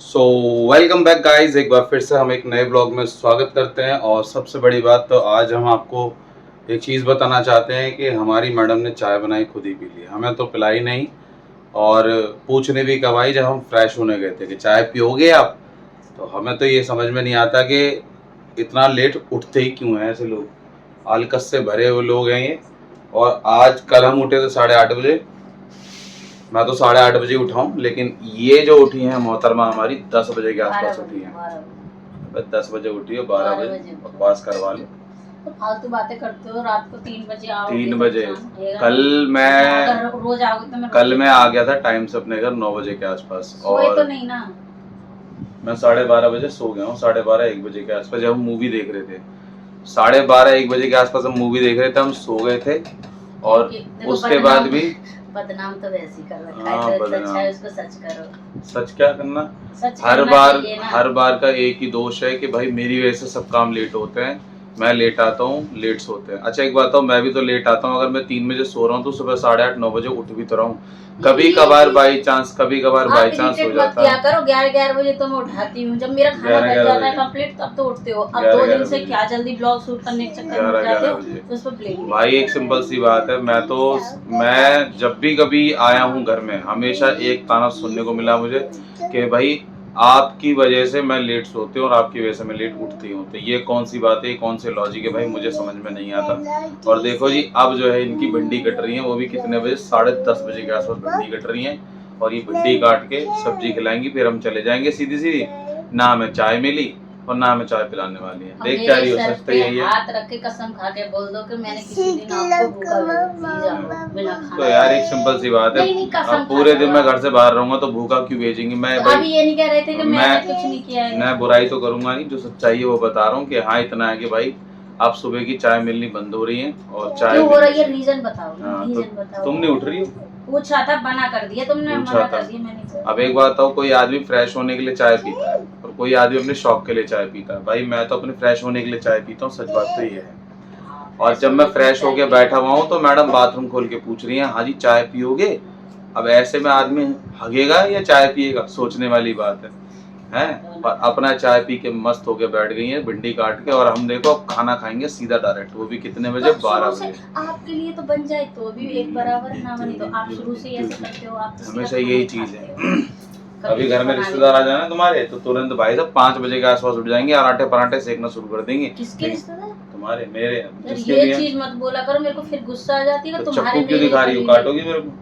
So welcome back guys, एक बार फिर से हम एक नए ब्लॉग में स्वागत करते हैं। और सबसे बड़ी बात तो आज हम आपको एक चीज़ बताना चाहते हैं कि हमारी मैडम ने चाय बनाई, खुद ही पी ली, हमें तो पिलाई नहीं। और पूछने भी कब आई, जब हम फ्रेश होने गए थे कि चाय पियोगे आप। तो हमें तो ये समझ में नहीं आता कि इतना लेट उठते ही क्यों हैं ऐसे लोग, आलकस से भरे हुए लोग हैं ये। और आज कल हम उठे थे 8:30 बजे। मैं तो 8:30 बजे उठा हूँ, लेकिन ये जो उठी हैं मोहतरमा हमारी 10 बजे के आसपास उठी हैं। 10 बजे उठी है, 12 बजे बकवास करवा लो। तो फालतू बातें करते हो। रात को 3 बजे आओ। 3 बजे कल रोज आओगे तो मैं आ गया था टाइम से अपने घर 9 बजे के आसपास। और तो नहीं ना, मैं 12:30 बजे सो गया हूँ। 12:30-1 बजे के आसपास जब हम मूवी देख रहे थे, 12:30-1 बजे के आसपास हम मूवी देख रहे थे, हम सो गए थे। और उसके बाद भी बदनाम तो वैसे ही कर रखा है, तो अच्छा है उसको सच करो। सच क्या करना, सच हर बार का एक ही दोष है कि भाई मेरी वजह से सब काम लेट होते हैं। मैं लेट आता हूँ, लेट सोते हैं। अच्छा एक बात बताओ, मैं भी तो लेट आता हूँ। अगर मैं 3 बजे सो रहा हूँ तो सुबह 8:30-9 बजे उठ भी तो रहा हूँ। कभी कभार बाई चांस हो जाता क्या करो, 11 बजे तो मैं उठाती हूँ। जब मेरा खाना बन जाता है कंप्लीट तब तो उठते हो। अब 2 दिन से क्या जल्दी ब्लॉग शूट करने के चक्कर में जाते हो तो उस पर ब्लेम। भाई एक सिंपल सी बात है, मैं जब भी कभी आया हूँ घर में, हमेशा एक ताना सुनने को मिला मुझे कि भाई आपकी वजह से मैं लेट सोती हूँ और आपकी वजह से मैं लेट उठती हूँ। तो ये कौन सी बात है, कौन से लॉजिक है भाई, मुझे समझ में नहीं आता। और देखो जी, अब जो है इनकी भिंडी कट रही है, वो भी कितने बजे, 10:30 बजे के आसपास भिंडी कट रही है। और ये भिंडी काट के सब्जी खिलाएंगी, फिर हम चले जाएंगे सीधी सीधी। ना हमें चाय मिली और ना हमें चाय पिलाने वाली है। देख क्या रही हो, सच तो यही है। हाथ रख के कसम खा के बोल दो कि मैंने किसी दिन आपको भूखा भेजा बिना खाना। तो यार एक सिंपल सी बात है, अब पूरे दिन मैं घर से बाहर रहूंगा तो भूखा क्यों भेजेंगी। मैं तो अभी ये नहीं कह रहे थे कि मैंने कुछ नहीं किया है। मैं बुराई तो करूंगा नहीं, जो सच्चाई है वो बता रहा हूँ कि हाँ इतना है कि भाई आप सुबह की चाय मिलनी बंद हो रही है। और चाय क्यों हो रही है, रीजन बताओ। रीजन बताओ। तुम नहीं उठ रही हो, पूछा था, मना कर दिया तुमने, मना कर दिया मैंने। अब एक बात बताओ, कोई आदमी फ्रेश होने के लिए चाय पीता है और कोई आदमी अपने शौक के लिए चाय पीता है। भाई मैं तो अपने फ्रेश होने के लिए चाय पीता हूँ, सच बात तो ये है। और जब मैं फ्रेश होके बैठा हुआ हूँ तो मैडम बाथरूम खोल के पूछ रही है, हाँ जी चाय पियोगे। अब ऐसे में आदमी हगेगा या चाय पिएगा, सोचने वाली बात है। और अपना चाय पी के मस्त होके बैठ गई है भिंडी काट के। और हम देखो अब खाना खाएंगे सीधा डायरेक्ट, वो भी कितने बजे, 12 बजे। आपके लिए तो बन जाए तो भी एक बराबर, ना बने तो आप शुरू से ऐसे करते हो। आप हमेशा यही चीज है। अभी घर में रिश्तेदार आ जाना तुम्हारे तो तुरंत भाई साहब 5 बजे के आसपास उठ जाएंगे, आराटे पराठे सेकना शुरू कर देंगे। किसके रिश्तेदार? तुम्हारे, मेरे। ये चीज मत बोला करो, मेरे को फिर गुस्सा आ जाती है। तो तुम्हारे क्यों दिखा रही हो, काटोगी मेरे को।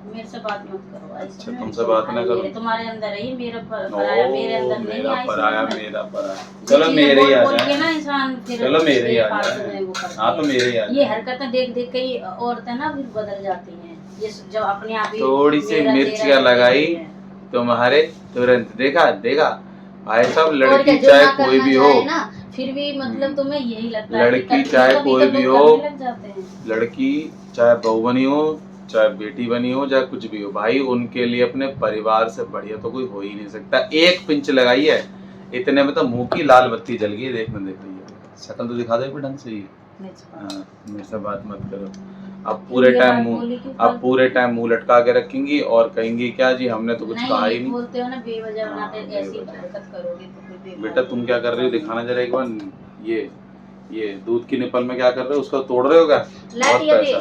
मेरे से बात मत करो। अच्छा तुमसे बात ना करो, तुम्हारे अंदर है ये, मेरा पराया मेरे अंदर नहीं है। पराया मेरा पराया, चलो मेरे ही आ जाए ना इंसान, फिर चलो मेरे ही आ जाए। हाँ तो मेरे ही आ जाए। ये हरकतें देख देख के ही औरतें ना फिर बदल जाती हैं। ये जब अपने आप ही थोड़ी सी मिर्चियाँ लगाई तुम्हारे, तुरंत देखा देखा। भाई साहब लड़की चाहे कोई भी हो, फिर भी मतलब तुम्हें यही लगता है, लड़की चाहे कोई भी हो, लड़की चाहे बहू बनी हो, चाहे बेटी बनी हो, चाहे कुछ भी हो, भाई उनके लिए अपने परिवार से बढ़िया तो कोई हो ही नहीं सकता। एक पिंच लगाई है, इतने में तो मुंह की लाल बत्ती जल गई। देखने देखो, शक्ल तो दिखा दे ढंग से ही। मेरे से बात मत करो। अब पूरे टाइम मुंह लटका के रखेंगी और कहेंगी क्या जी हमने तो कुछ कहा ही नहीं। बोलते हो ना बेवजह बनाते, ऐसी हरकत करोगे तो फिर बेटा तुम क्या कर रहे हो, दिखाना जरा एक बार। ये दूध की निपल में क्या कर रहे हो, उसको तोड़ रहे हो क्या?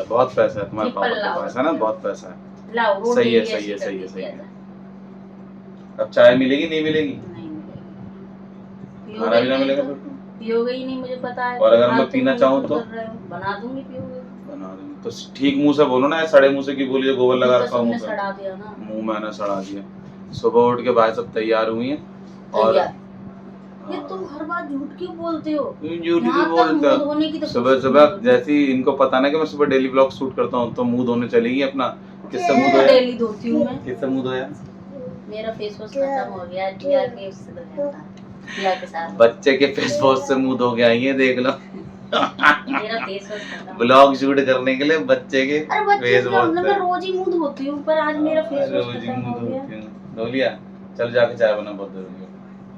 बहुत पैसा है तुम्हारे पापा के पास, है ना, बहुत पैसा है। सही है सही है सही है सही है। अब चाय मिलेगी नहीं मिलेगी? खाना भी ना मिलेगा फिर पियोगे ही नहीं, मुझे पता है। और अगर मैं पीना चाहूँ तो बना दूंगी, पियोगे। बना दूंगी तो ठीक मुंह से बोलो ना, सड़े मुंह से की बोलिए, गोबर लगा रखा हूँ मुंह मैंने सड़ा दिया। सुबह उठ के भाई सब तैयार हुई हैं और ये तुम हर बार झूठ क्यों बोलते हो? झूठ क्यों बोलते हो? सुबह सुबह जैसे ही इनको पता ना कि मैं सुबह डेली ब्लॉग शूट करता हूँ तो मुंह धोने चलेगी अपना। किससे मुंह धोया? डेली धोती हूँ मैं। किससे मुंह धोया? मेरा फेस वॉश खत्म हो गया, टिया के उससे धोया था, टिया के साथ। बच्चे के फेस वॉश से मुंह धो के आई है, देख लो। मेरा फेस वॉश खत्म, ब्लॉग शूट करने के लिए बच्चे के फेस वॉश। मैं रोज ही मुंह धोती हूँ, पर आज मेरा फेस वॉश खत्म हो गया। धो लिया, चल जाके चाय बना, बहुत देर हो गई।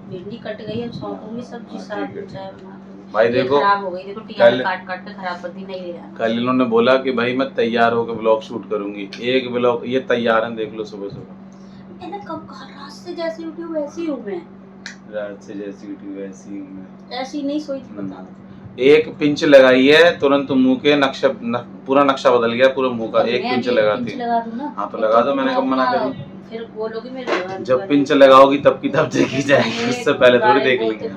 भिंडी कट गई, अब सौंपूंगी सब्जी साथ में चाय बना दूंगी। भाई देखो खराब हो गई, देखो टिया काट काट के खराब कर दी, नहीं लिया। कल इन्होंने बोला कि भाई मैं तैयार होकर ब्लॉग शूट करूंगी, एक ब्लॉग ये तैयार है, देख लो सुबह सुबह। मैंने कब कहा, रात से जैसी उठी हूँ वैसी हूँ मैं, रात से जैसी उठी वैसी हूँ मैं। ऐसी नहीं सोई थी, बता दो। एक पिंच लगाई है तुरंत मुंह के नक्शा पूरा नक्शा बदल गया पूरे मुंह का। एक पिंच लगाती है। लगा दूं ना। हाँ तो लगा दो, मैंने कब मना करी। फिर बोलोगी मेरे घर वाले जब पिंच लगाओगी तब की तब देखी जाएगी, उससे पहले थोड़ी देख लेंगे।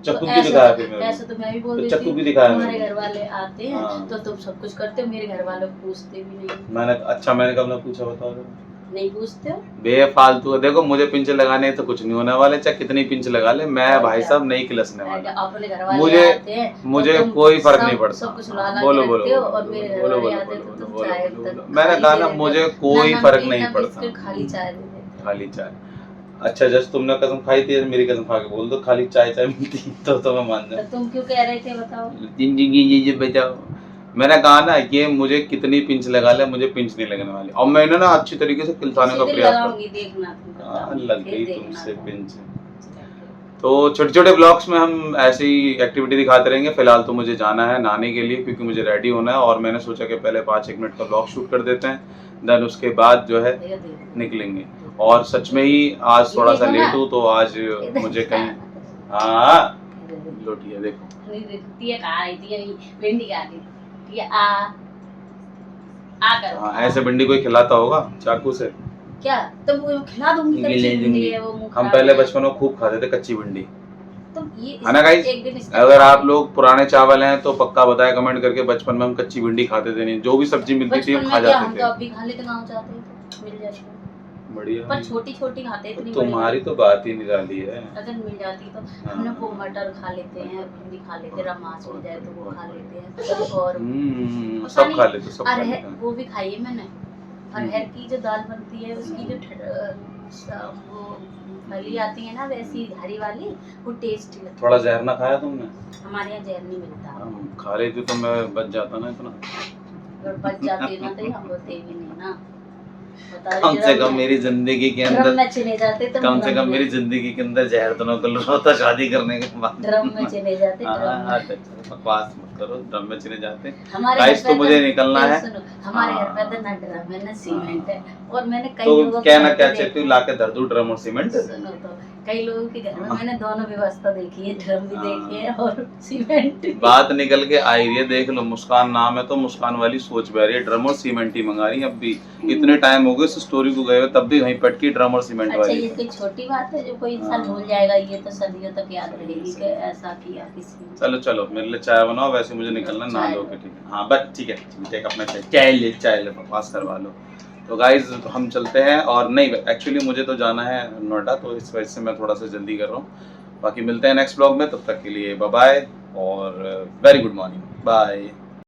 चक्कू की दिखाया फिर मेरे को। ऐसे तो मैं भी बोल तो देती चक्कू हूँ, की दिखाया तुम्हारे मेरे घर वाले आते हैं हाँ। तो तुम सब कुछ करते हो, मेरे घर वालों को पूछते भी नहीं। मैंने अच्छा मैंने कब ना पूछा, बताओ जरा। नहीं पूछते हो। बेफालतू है। देखो मुझे पिंच लगाने तो कुछ नहीं होने वाले, चाहे कितनी पिंच लगा ले, मैं भाई साहब नहीं खिलसने वाला। अपने घर वाले मुझे आते हैं मुझे तो कोई फर्क नहीं सब पड़ता। कुछ ला ला बोलो के बोलो रखते हो, बोलो और मेरे घर बोलो वाले बोलो आते हैं तो बोलो तुम बोलो चाय बोलो तक बोलो। मैंने खाली कहा दे ना देते मुझे हो। कोई ना फर्क नमकीन, नहीं ना पड़ता। बिस्किट, खाली चाय दे देते हो। खाली चाय। अच्छा जैसे तुमने कसम खाई थी, मेरी कसम खा के बोल दो खाली चाय चाय मिलती तो मैं मान तो जाऊं। तुम क्यों कह रहे थे बताओ। जिंदगी ये बचाओ। मैंने कहा ना ये मुझे कितनी पिंच लगा ले, मुझे पिंच नहीं लगने वाली। और मैंने ना अच्छी तरीके से खिलसाने का प्रयास लगाऊंगी, देखना तुम करा। बताओ, लग फिर गई देखना तुमसे तुम। पिंच। तो छोटे छोटे ब्लॉग्स में हम ऐसी एक्टिविटी दिखाते रहेंगे। फिलहाल तो मुझे जाना है नहाने के लिए, क्योंकि मुझे रेडी होना है। और मैंने सोचा कि पहले 5-1 मिनट का ब्लॉग शूट कर देते हैं, देन उसके बाद जो है निकलेंगे। और सच में ही आज थोड़ा सा लेट हूँ, तो आज मुझे कहीं हाँ लोटिया देखो भिंडी खा रही थी। आ कर हाँ, ऐसे भिंडी कोई खिलाता होगा चाकू से? क्या तो वो खिला दूंगी, कच्ची भिंडी है वो, मुंह हम खराब पहले है। बचपन में खूब खाते थे कच्ची भिंडी। तो ये है ना गाइस? एक दिन इसका अगर आप लोग पुराने चावल हैं तो पक्का बताया कमेंट करके, बचपन में हम कच्ची भिंडी खाते थे नहीं, जो भी सब्जी मिलती थी हम खा हम जाते तो थे। अभी खा लेते, गाँव जाते हैं तो मिल जाती है। बढ़िया। पर छोटी छोटी खाते हैं, इतनी तुम्हारी तो बात ही निराली है। अगर मिल जाती तो हमने वो मटर खा लेते हैं, भिंडी खा लेते हैं, रमास मिल जाए तो वो खा लेते हैं, और सब खा लेते, सब खा लेते। वो भी खाई है मैंने। अरहर की जो दाल बनती है उसकी जो वो फली आती है ना, वैसी हरी वाली, वो टेस्टी लगती है। थोड़ा जहर ना खाया तुमने? हमारे यहाँ जहर नहीं मिलता। खा रही थी तो मैं बच जाता ना इतना। अगर बच जाते ना तो हम होते भी नहीं ना। कम से कम मेरी जिंदगी के अंदर, में चले जाते तो कम से कम मेरी जिंदगी के अंदर जहर तो न कल होता शादी करने के बाद। ड्रम में चले जाते। बकवास मत करो, ड्रम में चले जाते। हमारे गाइस तो मुझे निकलना है। हमारे घर पे तो ना ड्रम है ना सीमेंट है, और मैंने कई तो लोगों क्या ना क्या चाहती हूँ, लाके धर दूं ड्रम और सीमेंट। सुनो तो, कई लोगों के घर में मैंने दोनों व्यवस्था देखी है, ड्रम भी देखी है और सीमेंट। बात निकल के आई रही है, देख लो मुस्कान नाम है तो मुस्कान वाली सोच बह रही है, ड्रम और सीमेंट ही मंगा रही है। अब भी इतने टाइम हो गए इस स्टोरी को गए हुए, तब भी वहीं पटकी ड्रम और सीमेंट अच्छा, वाली। ये कोई छोटी बात है जो कोई इंसान भूल जाएगा? ये तो सदियों तक याद रहेगी कि ऐसा किया किसी ने। चलो चलो मेरे लिए चाय बनाओ, वैसे मुझे निकलना ना लो के, ठीक है? हाँ बस ठीक है, टेक अपना चाय ले पास करवा लो। तो गाइज हम चलते हैं, और नहीं एक्चुअली मुझे तो जाना है नोएडा, तो इस वजह से मैं थोड़ा सा जल्दी कर रहा हूँ। बाकी मिलते हैं नेक्स्ट ब्लॉग में, तब तक के लिए बाय बाय और वेरी गुड मॉर्निंग, बाय।